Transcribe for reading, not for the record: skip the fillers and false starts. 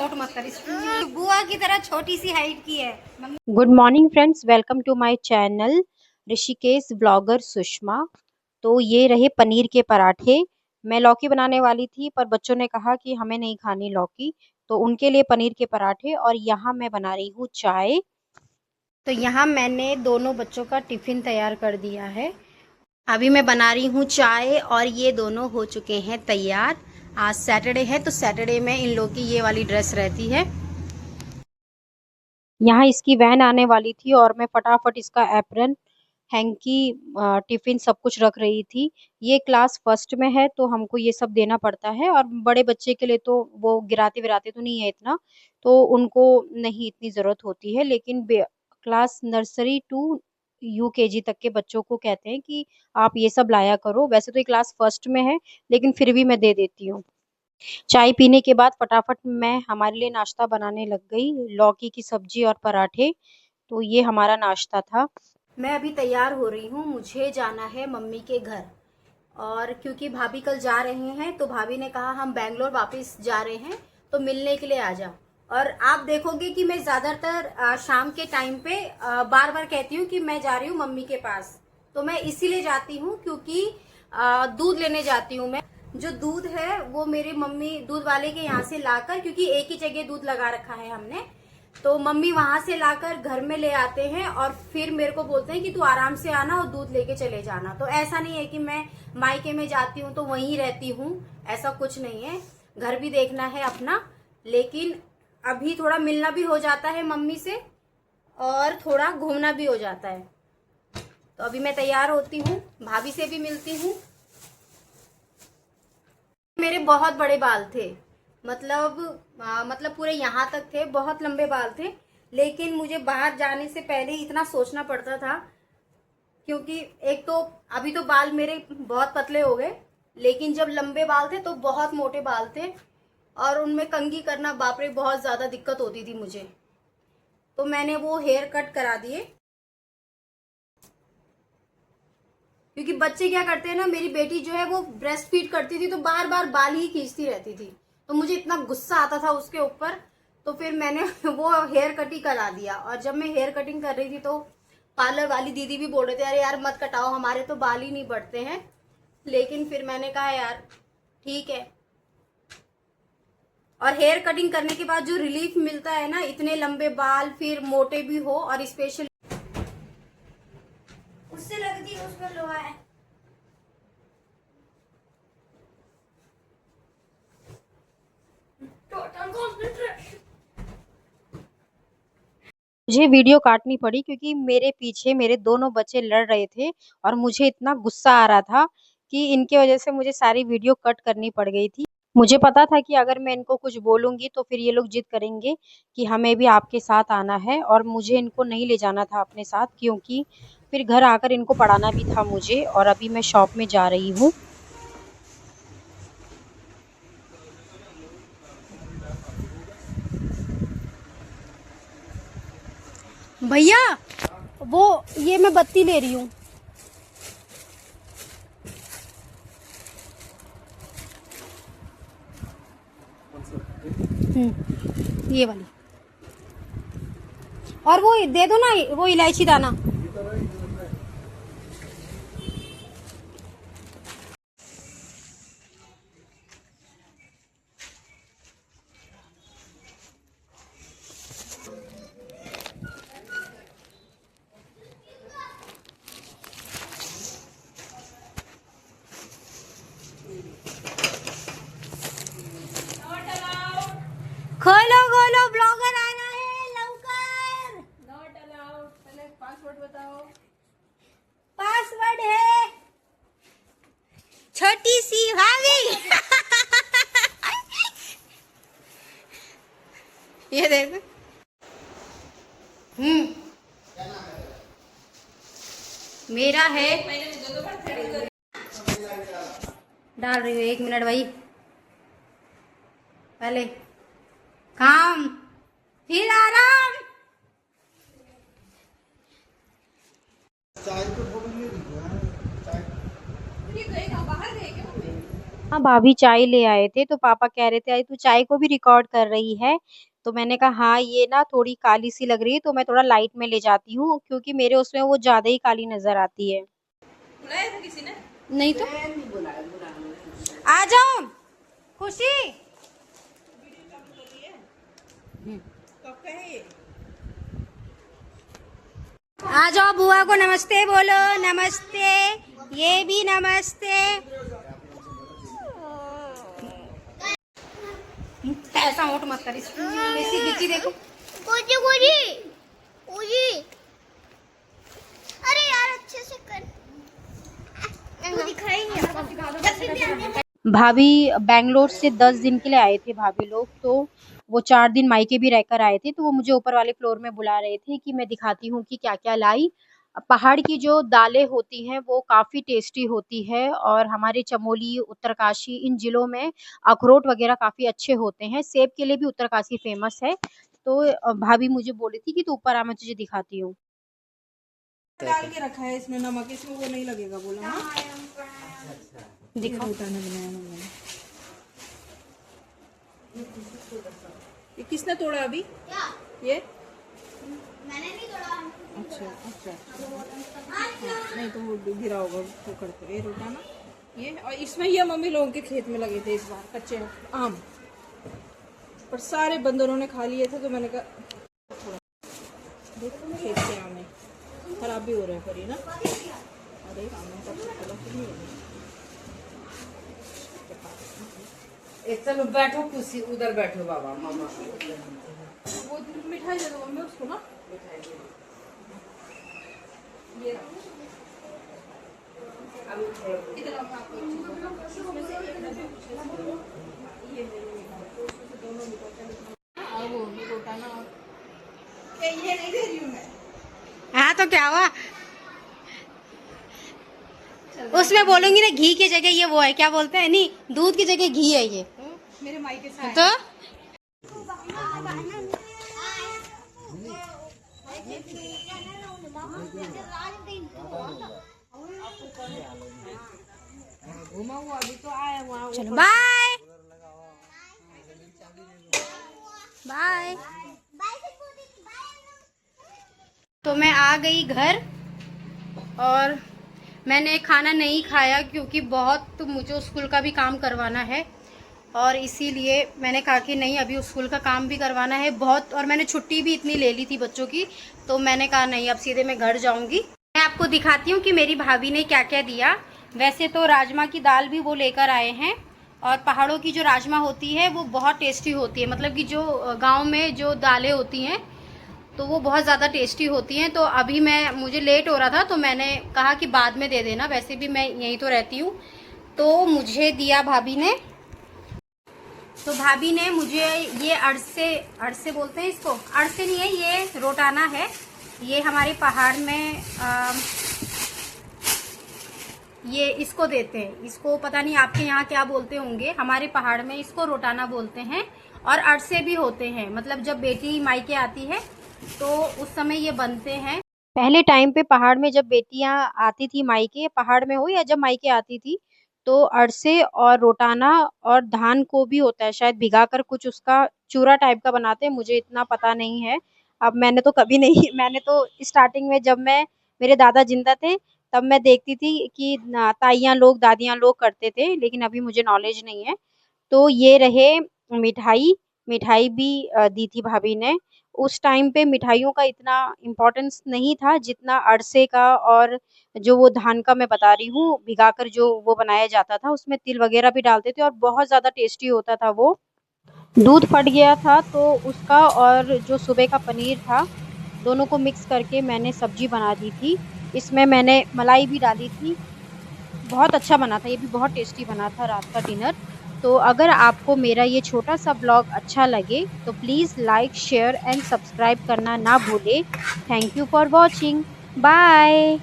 Note मत कर, इसकी बुआ की तरह छोटी सी हाइट की है। Good morning friends, welcome to my channel Rishikesh blogger Sushma. तो ये रहे पनीर के पराठे। मैं लौकी बनाने वाली थी पर बच्चों ने कहा कि हमें नहीं खानी लौकी, तो उनके लिए पनीर के पराठे। और यहाँ मैं बना रही हूँ चाय। तो यहाँ मैंने दोनों बच्चों का टिफिन तैयार कर दिया है। अभी मैं बना रही हूँ चाय और ये दोनों हो चुके हैं तैयार। आज सैटरडे है तो सैटरडे में इन लोग की ये वाली ड्रेस रहती है। यहाँ इसकी वैन आने वाली थी और मैं फटाफट इसका एप्रन, हैंकी, टिफिन सब कुछ रख रही थी। ये क्लास फर्स्ट में है तो हमको ये सब देना पड़ता है, और बड़े बच्चे के लिए तो वो गिराते विराते तो नहीं है इतना, तो उनको नहीं इतनी ज़रूरत होती है। लेकिन क्लास नर्सरी टू यूकेजी तक के बच्चों को कहते हैं कि आप ये सब लाया करो। वैसे तो ये क्लास फर्स्ट में है लेकिन फिर भी मैं दे देती हूँ। चाय पीने के बाद फटाफट मैं हमारे लिए नाश्ता बनाने लग गई। लौकी की सब्जी और पराठे, तो ये हमारा नाश्ता था। मैं अभी तैयार हो रही हूँ, मुझे जाना है मम्मी के घर। और क्योंकि भाभी कल जा रहे हैं तो भाभी ने कहा हम बैंगलोर वापस जा रहे हैं तो मिलने के लिए आ जा। और आप देखोगे कि मैं ज्यादातर शाम के टाइम पे बार बार कहती हूँ कि मैं जा रही हूँ मम्मी के पास। तो मैं इसीलिए जाती हूँ क्योंकि दूध लेने जाती हूँ मैं। जो दूध है वो मेरी मम्मी दूध वाले के यहाँ से लाकर, क्योंकि एक ही जगह दूध लगा रखा है हमने, तो मम्मी वहां से लाकर घर में ले आते हैं और फिर मेरे को बोलते हैं कि तू आराम से आना और दूध लेके चले जाना। तो ऐसा नहीं है कि मैं मायके में जाती हूँ तो वहीं रहती हूँ, ऐसा कुछ नहीं है। घर भी देखना है अपना। लेकिन अभी थोड़ा मिलना भी हो जाता है मम्मी से और थोड़ा घूमना भी हो जाता है। तो अभी मैं तैयार होती हूँ, भाभी से भी मिलती हूँ। मेरे बहुत बड़े बाल थे, मतलब पूरे यहाँ तक थे, बहुत लंबे बाल थे। लेकिन मुझे बाहर जाने से पहले ही इतना सोचना पड़ता था, क्योंकि एक तो अभी तो बाल मेरे बहुत पतले हो गए, लेकिन जब लंबे बाल थे तो बहुत मोटे बाल थे और उनमें कंघी करना बाप रे बहुत ज्यादा दिक्कत होती थी मुझे। तो मैंने वो हेयर कट करा दिए। क्योंकि बच्चे क्या करते हैं ना, मेरी बेटी जो है वो ब्रेस्ट फीड करती थी तो बार बार बाल ही खींचती रहती थी, तो मुझे इतना गुस्सा आता था उसके ऊपर। तो फिर मैंने वो हेयर कटिंग करा दिया। और जब मैं हेयर कटिंग कर रही थी तो पार्लर वाली दीदी भी बोल रहे थे अरे यार मत कटाओ, हमारे तो बाल ही नहीं बढ़ते हैं। लेकिन फिर मैंने कहा यार ठीक है। और हेयर कटिंग करने के बाद जो रिलीफ मिलता है ना, इतने लंबे बाल फिर मोटे भी हो, और स्पेशली उससे लगती है उस पर लोहा है। मुझे वीडियो काटनी पड़ी क्योंकि मेरे पीछे मेरे दोनों बच्चे लड़ रहे थे और मुझे इतना गुस्सा आ रहा था कि इनके वजह से मुझे सारी वीडियो कट करनी पड़ गई थी। मुझे पता था कि अगर मैं इनको कुछ बोलूंगी तो फिर ये लोग जिद करेंगे कि हमें भी आपके साथ आना है, और मुझे इनको नहीं ले जाना था अपने साथ, क्योंकि फिर घर आकर इनको पढ़ाना भी था मुझे। और अभी मैं शॉप में जा रही हूँ। भैया वो ये मैं बत्ती ले रही हूँ। ये वाली, और वो दे दो ना, वो इलायची दाना। खोलो खोलो, ब्लॉगर आना है, लवकर। Not allowed. पहले पासवर्ड बताओ। पासवर्ड है छोटी सी भाभी। ये देख। मेरा है, डाल रही हूँ, 1 मिनट भाई। पहले काम फिर आराम। चाय तो थोड़ी नहीं दिख रहा है। चाय हाँ, भाभी चाय ले आए थे तो पापा कह रहे थे अरे तू चाय को भी रिकॉर्ड कर रही है। तो मैंने कहा हाँ ये ना थोड़ी काली सी लग रही है तो मैं थोड़ा लाइट में ले जाती हूँ क्योंकि मेरे उसमें वो ज्यादा ही काली नजर आती है। बुलाया था किसी ने? नहीं तो आ जाओ खुशी। कब का है ये? आ जाओ बुआ को नमस्ते बोलो। नमस्ते। ये भी नमस्ते। ऐसा होट मत कर। ऐसी गिच्ची देखो। कोजी कोजी कोजी। अरे यार अच्छे से कर। वो दिखाएंगे। भाभी बेंगलोर से 10 दिन के लिए आए थे भाभी लोग। तो वो 4 दिन मायके भी रहकर आए थे तो वो मुझे ऊपर वाले फ्लोर में बुला रहे थे कि मैं दिखाती हूँ कि क्या क्या लाई। पहाड़ की जो दालें होती हैं वो काफी टेस्टी होती है और हमारे चमोली उत्तरकाशी इन जिलों में अखरोट वगैरह काफी अच्छे होते हैं। सेब के लिए भी उत्तरकाशी फेमस है। तो भाभी मुझे बोली थी कि तू ऊपर आ मैं तुझे दिखाती हूँ। डाल के रखा है इसमें नमक, इसमें वो नहीं लगेगा बोला। हाँ दिखाओ। ये किसने तोड़ा अभी? क्या? ये मैंने नहीं तोड़ा। अच्छा अच्छा। हाँ, नहीं तो वो गिरा होगा तो करते ये रोटा ना। ये और इसमें ये मम्मी लोगों के खेत में लगे थे इस बार कच्चे आम, पर सारे बंदरों ने खा लिए थे तो मैंने कहा थोड़ा देखो खेत के आम है, खराब भी हो रहे हैं पर ये ना। अरे आम का कलर नहीं है। चलो बैठो कुर्सी उधर बैठो बाबा मामा। वो मिठाई दे दो मम्मी उसको ना। ये इधर आप इसमें से एक डब्बे ये दोनों और वो रोटा ना। और ये नहीं दे रही हूँ मैं। हाँ तो क्या हुआ? उसमें बोलूंगी ना घी की जगह ये वो है, क्या बोलते हैं, नहीं दूध की जगह घी है ये। तो मेरे मायके से आए। तो घुमा हुआ अभी तो आया वहाँ। चलो बाय बाय। तो मैं आ गई घर और मैंने खाना नहीं खाया क्योंकि बहुत मुझे स्कूल का भी काम करवाना है और इसीलिए मैंने कहा कि नहीं अभी स्कूल का काम भी करवाना है बहुत, और मैंने छुट्टी भी इतनी ले ली थी बच्चों की। तो मैंने कहा नहीं अब सीधे मैं घर जाऊंगी। मैं आपको दिखाती हूँ कि मेरी भाभी ने क्या क्या दिया। वैसे तो राजमा की दाल भी वो लेकर आए हैं और पहाड़ों की जो राजमा होती है वो बहुत टेस्टी होती है, मतलब कि जो गाँव में जो दालें होती हैं तो वो बहुत ज़्यादा टेस्टी होती हैं। तो अभी मुझे लेट हो रहा था तो मैंने कहा कि बाद में दे देना, वैसे भी मैं यहीं तो रहती हूँ। तो मुझे दिया भाभी ने। तो भाभी ने मुझे ये अड़से बोलते हैं इसको, अड़से नहीं है ये रोटाना है। ये हमारे पहाड़ में ये इसको देते हैं, इसको पता नहीं आपके यहाँ क्या बोलते होंगे, हमारे पहाड़ में इसको रोटाना बोलते हैं। और अड़से भी होते हैं, मतलब जब बेटी मायके आती है तो उस समय ये बनते हैं। पहले टाइम पे पहाड़ में जब बेटियां आती थी मायके, पहाड़ में हो या जब मायके आती थी, तो अरसे और रोटाना और धान को भी होता है शायद भिगाकर कुछ उसका चूरा टाइप का बनाते हैं, मुझे इतना पता नहीं है। अब मैंने तो कभी नहीं मैंने तो स्टार्टिंग में जब मैं मेरे दादा जिंदा थे तब मैं देखती थी कि ताइयां लोग दादियां लोग करते थे, लेकिन अभी मुझे नॉलेज नहीं है। तो ये रहे मिठाई। मिठाई भी दी थी भाभी ने। उस टाइम पे मिठाइयों का इतना इम्पोर्टेंस नहीं था जितना अरसे का और जो वो धान का मैं बता रही हूँ भिगाकर जो वो बनाया जाता था, उसमें तिल वगैरह भी डालते थे और बहुत ज़्यादा टेस्टी होता था वो। दूध फट गया था तो उसका और जो सुबह का पनीर था दोनों को मिक्स करके मैंने सब्जी बना दी थी। इसमें मैंने मलाई भी डाली थी। बहुत अच्छा बना था, ये भी बहुत टेस्टी बना था रात का डिनर। तो अगर आपको मेरा ये छोटा सा ब्लॉग अच्छा लगे तो please like share and subscribe करना ना भूलें। Thank you for watching. Bye.